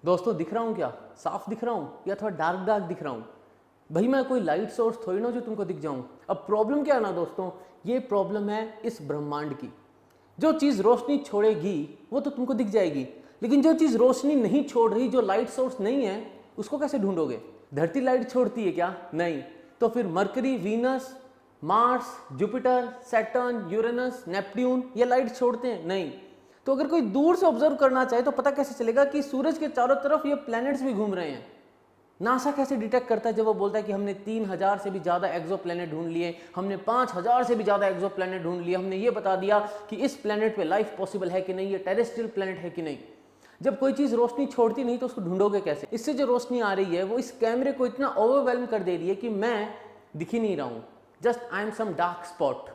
दोस्तों दिख रहा हूँ क्या? साफ दिख रहा हूँ या थोड़ा डार्क डार्क दिख रहा हूँ? भाई मैं कोई लाइट सोर्स थोड़ी ना जो तुमको दिख जाऊं। अब प्रॉब्लम क्या है ना दोस्तों, ये प्रॉब्लम है इस ब्रह्मांड की। जो चीज़ रोशनी छोड़ेगी वो तो तुमको दिख जाएगी, लेकिन जो चीज़ रोशनी नहीं छोड़ रही, जो लाइट सोर्स नहीं है, उसको कैसे ढूंढोगे? धरती लाइट छोड़ती है क्या? नहीं। तो फिर mercury, Venus, Mars, Jupiter, Saturn, Uranus, Neptune ये लाइट छोड़ते हैं? नहीं। तो अगर कोई दूर से ऑब्जर्व करना चाहे तो पता कैसे चलेगा कि सूरज के चारों तरफ ये प्लैनेट्स भी घूम रहे हैं? नासा कैसे डिटेक्ट करता है जब वो बोलता है कि हमने 3000 से भी ज़्यादा एक्सो प्लैनेट ढूंढ लिए, हमने 5000 से भी ज़्यादा एक्सो प्लैनेट ढूंढ लिए, हमने ये बता दिया कि इस प्लैनेट पे लाइफ पॉसिबल है कि नहीं, ये टेरेस्ट्रियल प्लैनेट है कि नहीं। जब कोई चीज़ रोशनी छोड़ती नहीं तो उसको ढूंढोगे कैसे? इससे जो रोशनी आ रही है वो इस कैमरे को इतना ओवरवेलम कर दे रही है कि मैं दिख ही नहीं रहा हूँ। Just I am some dark spot.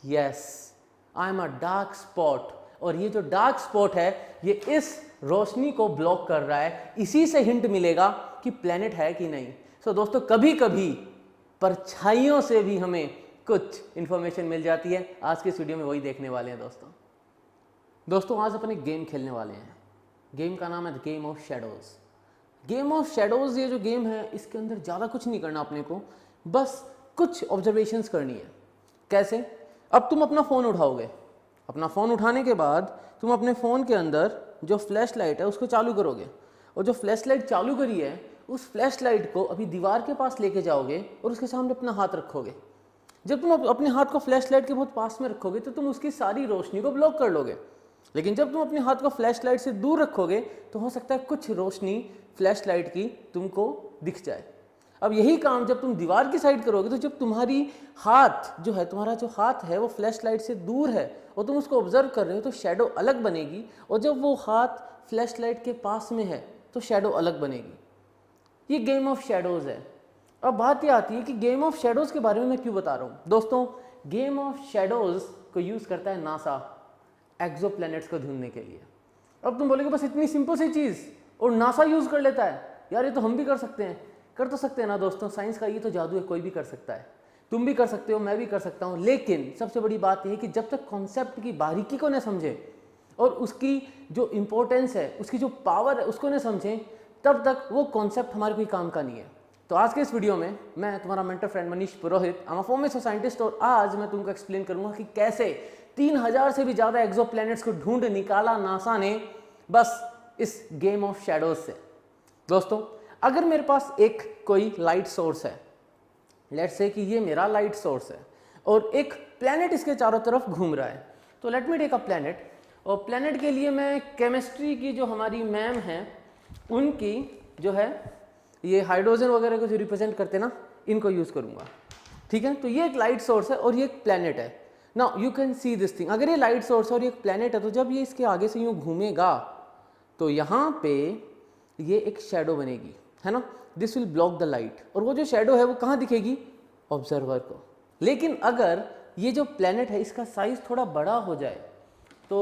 Yes, I am a dark spot. और ये जो डार्क स्पॉट है ये इस रोशनी को ब्लॉक कर रहा है। इसी से हिंट मिलेगा कि प्लेनेट है कि नहीं। सो दोस्तों कभी कभी परछाइयों से भी हमें कुछ इंफॉर्मेशन मिल जाती है। आज के इस वीडियो में वही देखने वाले हैं दोस्तों आज अपन एक गेम खेलने वाले हैं। गेम का नाम है the game of shadows. Game of shadows ये जो गेम है इसके अंदर ज़्यादा कुछ नहीं करना अपने को, बस कुछ ऑब्जर्वेशंस करनी है। कैसे? अब तुम अपना फ़ोन उठाओगे, अपना फ़ोन उठाने के बाद तुम अपने फ़ोन के अंदर जो फ्लैश लाइट है उसको चालू करोगे, और जो फ्लैश लाइट चालू करी है उस फ्लैश लाइट को अभी दीवार के पास लेके जाओगे और उसके सामने अपना हाथ रखोगे। जब तुम अपने हाथ को फ्लैश लाइट के बहुत पास में रखोगे तो तुम उसकी सारी रोशनी को ब्लॉक कर लोगे, लेकिन जब तुम अपने हाथ को फ्लैश लाइट से दूर रखोगे तो हो सकता है कुछ रोशनी फ्लैश लाइट की तुमको दिख जाए। अब यही काम जब तुम दीवार की साइड करोगे तो जब तुम्हारी हाथ जो है, तुम्हारा जो हाथ है वो फ्लैश लाइट से दूर है और तुम उसको ऑब्जर्व कर रहे हो तो शैडो अलग बनेगी, और जब वो हाथ फ्लैश लाइट के पास में है तो शैडो अलग बनेगी। ये गेम ऑफ शैडोज है। अब बात ये आती है कि गेम ऑफ शैडोज के बारे में मैं क्यों बता रहा हूँ। दोस्तों गेम ऑफ शैडोज को यूज़ करता है नासा एक्सो प्लैनेट्स को ढूंढने के लिए। अब तुम बोलोगे बस इतनी सिंपल सी चीज़ और नासा यूज़ कर लेता है? यार ये तो हम भी कर सकते हैं। कर तो सकते हैं ना दोस्तों, साइंस का ये तो जादू है, कोई भी कर सकता है। तुम भी कर सकते हो, मैं भी कर सकता हूँ, लेकिन सबसे बड़ी बात यह है कि जब तक कॉन्सेप्ट की बारीकी को न समझे और उसकी जो इम्पोर्टेंस है, उसकी जो पावर है उसको न समझें, तब तक वो कॉन्सेप्ट हमारे कोई काम का नहीं है। तो आज के इस वीडियो में मैं तुम्हारा mentor friend Manish Purohit, I am a former scientist, और आज मैं तुमको एक्सप्लेन करूंगा कि कैसे 3000 से भी ज़्यादा एक्सो प्लैनेट्स को ढूंढ निकाला नासा ने बस इस गेम ऑफ शैडोज से। दोस्तों अगर मेरे पास एक कोई लाइट सोर्स है, लेट्स से कि ये मेरा लाइट सोर्स है और एक प्लैनेट इसके चारों तरफ घूम रहा है, तो let me take a planet, और प्लैनेट के लिए मैं केमिस्ट्री की जो हमारी मैम हैं उनकी जो है ये हाइड्रोजन वगैरह को जो रिप्रेजेंट करते ना, इनको यूज़ करूँगा। ठीक है, तो ये एक लाइट सोर्स है और ये एक प्लैनेट है। Now you can see this thing. अगर ये लाइट सोर्स है और ये एक प्लैनेट है तो जब ये इसके आगे से यूँ घूमेगा तो यहाँ पे ये एक शैडो बनेगी, है ना। This will block the light, और वो जो शैडो है वो कहाँ दिखेगी? ऑब्जर्वर को। लेकिन अगर ये जो प्लैनेट है इसका साइज थोड़ा बड़ा हो जाए तो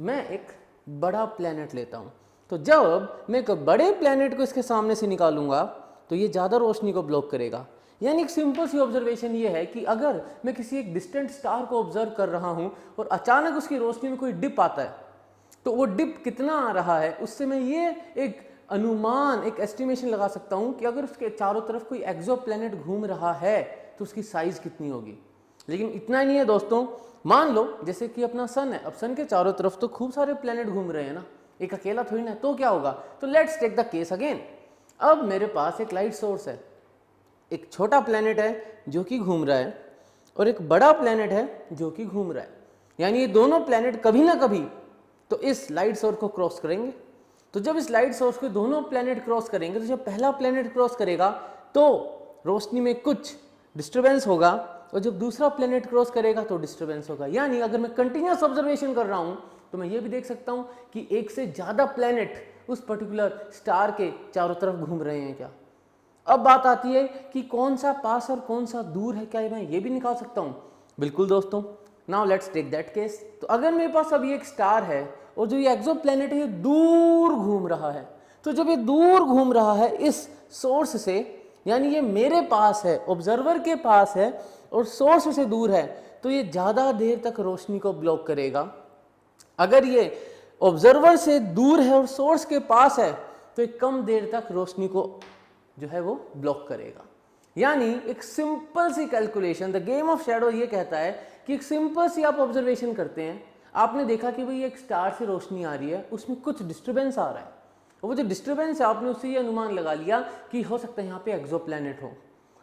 मैं एक बड़ा प्लैनेट लेता हूँ, तो जब मैं एक बड़े प्लैनेट को इसके सामने से निकालूंगा तो ये ज़्यादा रोशनी को ब्लॉक करेगा। यानी एक सिंपल सी ऑब्जर्वेशन ये है कि अगर मैं किसी एक डिस्टेंट स्टार को ऑब्जर्व कर रहा हूँ और अचानक उसकी रोशनी में कोई डिप आता है तो वो डिप कितना आ रहा है उससे मैं ये एक अनुमान, एक एस्टिमेशन लगा सकता हूँ कि अगर उसके चारों तरफ कोई एक्सो प्लैनेट घूम रहा है तो उसकी साइज कितनी होगी। लेकिन इतना ही नहीं है दोस्तों, मान लो जैसे कि अपना सन है, अब सन के चारों तरफ तो खूब सारे प्लैनेट घूम रहे हैं ना, एक अकेला थोड़ी ना, तो क्या होगा? तो let's take the case again. अब मेरे पास एक लाइट सोर्स है, एक छोटा प्लैनेट है जो कि घूम रहा है और एक बड़ा प्लैनेट है जो कि घूम रहा है, यानी ये दोनों प्लैनेट कभी ना कभी तो इस लाइट सोर्स को क्रॉस करेंगे। तो जब इस लाइट सोर्स को दोनों प्लैनेट क्रॉस करेंगे तो जब पहला प्लैनेट क्रॉस करेगा तो रोशनी में कुछ डिस्टर्बेंस होगा, और जब दूसरा प्लैनेट क्रॉस करेगा तो डिस्टर्बेंस होगा। यानी अगर मैं कंटिन्यूअस ऑब्जर्वेशन कर रहा हूं तो मैं ये भी देख सकता हूं कि एक से ज़्यादा प्लैनेट उस पर्टिकुलर स्टार के चारों तरफ घूम रहे हैं क्या। अब बात आती है कि कौन सा पास और कौन सा दूर है, क्या मैं ये भी निकाल सकता हूँ? बिल्कुल दोस्तों, now let's take that case. तो अगर मेरे पास अभी एक स्टार है और जो ये एक्सो प्लैनेट है ये दूर घूम रहा है, तो जब ये दूर घूम रहा है इस सोर्स से, यानी ये मेरे पास है, ऑब्जर्वर के पास है और सोर्स से दूर है, तो ये ज़्यादा देर तक रोशनी को ब्लॉक करेगा। अगर ये ऑब्जर्वर से दूर है और सोर्स के पास है तो एक कम देर तक रोशनी को जो है वो ब्लॉक करेगा। यानी एक सिंपल सी calculation, the game of shadow ये कहता है कि एक सिंपल सी आप ऑब्जर्वेशन करते हैं, आपने देखा कि भाई एक स्टार से रोशनी आ रही है, उसमें कुछ डिस्टर्बेंस आ रहा है, और वो जो डिस्टर्बेंस है आपने उससे ये अनुमान लगा लिया कि हो सकता है यहाँ पे एक्सोप्लैनेट हो।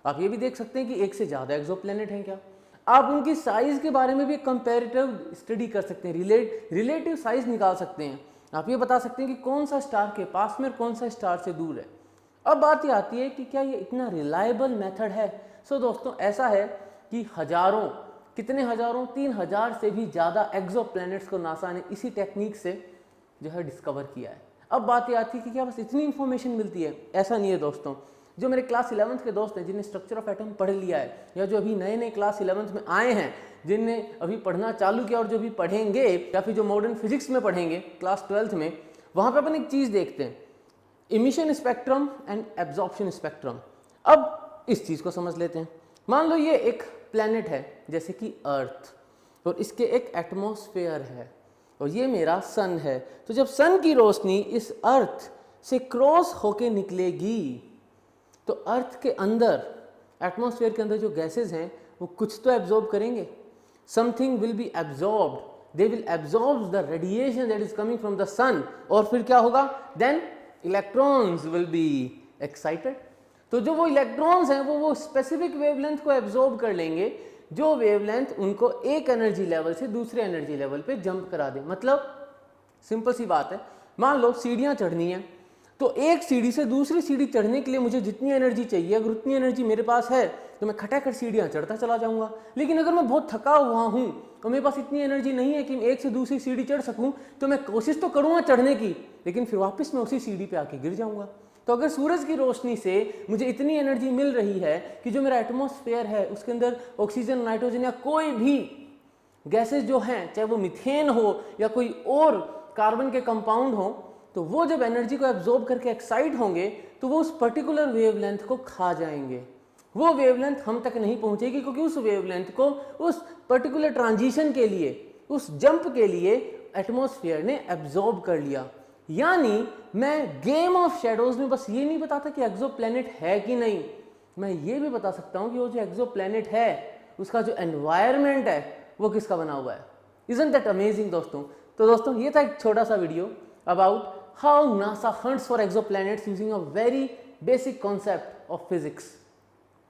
आप ये भी देख सकते हैं कि एक से ज़्यादा एक्सोप्लैनेट हैं क्या। आप उनकी साइज़ के बारे में भी कंपैरेटिव स्टडी कर सकते हैं, रिलेटिव साइज़ निकाल सकते हैं। आप ये बता सकते हैं कि कौन सा स्टार के पास में और कौन सा स्टार से दूर है। अब बात ये आती है कि क्या ये इतना रिलायबल मेथड है। सो दोस्तों ऐसा है कि हजारों, कितने हजारों, 3000 से भी ज़्यादा एक्सोप्लैनेट्स को नासा ने इसी टेक्निक से जो है डिस्कवर किया है। अब बात ये आती है कि क्या बस इतनी इंफॉर्मेशन मिलती है? ऐसा नहीं है दोस्तों। जो मेरे क्लास 11th के दोस्त हैं जिन्हें स्ट्रक्चर ऑफ एटम पढ़ लिया है, या जो अभी नए नए क्लास 11th में आए हैं, जिनने अभी पढ़ना चालू किया और जो भी पढ़ेंगे या फिर जो मॉडर्न फिजिक्स में पढ़ेंगे क्लास 12th में, वहाँ पर अपन एक चीज़ देखते हैं, emission spectrum and absorption spectrum. अब इस चीज़ को समझ लेते हैं। मान लो ये एक प्लैनेट है जैसे कि अर्थ, और इसके एक एटमॉस्फेयर है, और ये मेरा सन है। तो जब सन की रोशनी इस अर्थ से क्रॉस होके निकलेगी तो अर्थ के अंदर, एटमॉस्फेयर के अंदर जो गैसेस हैं वो कुछ तो एब्जॉर्ब करेंगे। Something will be absorbed, they will absorb the radiation that is coming from the sun, और फिर क्या होगा? Then electrons will be excited. तो जो वो इलेक्ट्रॉन्स हैं वो स्पेसिफिक वेवलेंथ को एब्जॉर्ब कर लेंगे, जो वेवलेंथ उनको एक एनर्जी लेवल से दूसरे एनर्जी लेवल पे जंप करा दे। मतलब सिंपल सी बात है, मान लो सीढ़ियाँ चढ़नी है, तो एक सीढ़ी से दूसरी सीढ़ी चढ़ने के लिए मुझे जितनी एनर्जी चाहिए, अगर उतनी एनर्जी मेरे पास है तो मैं खटाखट सीढ़ियाँ चढ़ता चला जाऊंगा। लेकिन अगर मैं बहुत थका हुआ हूँ और मेरे पास इतनी एनर्जी नहीं है कि मैं एक से दूसरी सीढ़ी चढ़ सकूँ, तो मैं कोशिश तो करूँगा चढ़ने की, लेकिन फिर वापस मैं उसी सीढ़ी पे आके गिर जाऊँगा। तो अगर सूरज की रोशनी से मुझे इतनी एनर्जी मिल रही है कि जो मेरा एटमॉस्फेयर है उसके अंदर ऑक्सीजन, नाइट्रोजन या कोई भी गैसेज जो हैं, चाहे वो मीथेन हो या कोई और कार्बन के कंपाउंड हो, तो वो जब एनर्जी को एब्जॉर्ब करके एक्साइट होंगे तो वो उस पर्टिकुलर वेवलेंथ को खा जाएंगे। वो वेवलेंथ हम तक नहीं पहुंचेगी, क्योंकि उस वेवलेंथ को उस पर्टिकुलर ट्रांजिशन के लिए, उस जंप के लिए एटमॉस्फेयर ने एब्जॉर्ब कर लिया। यानी मैं गेम ऑफ शैडोज में बस ये नहीं बताता कि एक्सोप्लैनेट है कि नहीं, मैं ये भी बता सकता हूँ कि वो जो एक्सोप्लैनेट है उसका जो एनवायरनमेंट है वो किसका बना हुआ है। इज़न्ट दैट अमेजिंग दोस्तों। तो दोस्तों ये था एक छोटा सा video about how NASA hunts for exoplanets using a very basic concept of physics.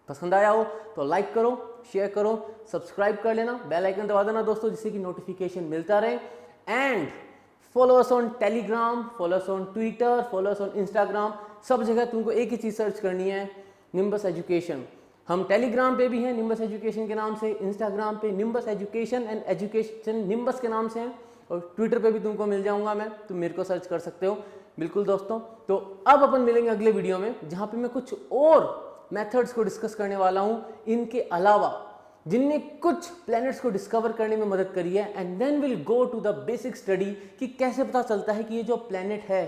पसंद आया हो तो लाइक करो, शेयर करो, सब्सक्राइब कर लेना, बेल आइकन दबा देना दोस्तों, जिससे कि नोटिफिकेशन मिलता रहे। And follow us on Telegram, follow us on Twitter, follow us on Instagram. सब जगह तुमको एक ही चीज़ सर्च करनी है, निम्बस एजुकेशन। हम टेलीग्राम पे भी हैं निम्बस एजुकेशन के नाम से, इंस्टाग्राम पे nimbus education and education nimbus के नाम से हैं, और ट्विटर पे भी तुमको मिल जाऊंगा मैं, तुम मेरे को सर्च कर सकते हो। बिल्कुल दोस्तों, तो अब अपन मिलेंगे अगले वीडियो में, जहाँ पे मैं कुछ और मेथड्स को डिस्कस करने वाला हूँ इनके अलावा, जिनने कुछ प्लैनेट्स को डिस्कवर करने में मदद करी है। And then will go to the basic study कि कैसे पता चलता है कि ये जो प्लैनेट है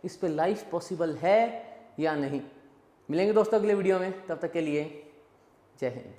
इस पे लाइफ पॉसिबल है या नहीं। मिलेंगे दोस्तों अगले वीडियो में, तब तक के लिए जय हिंद।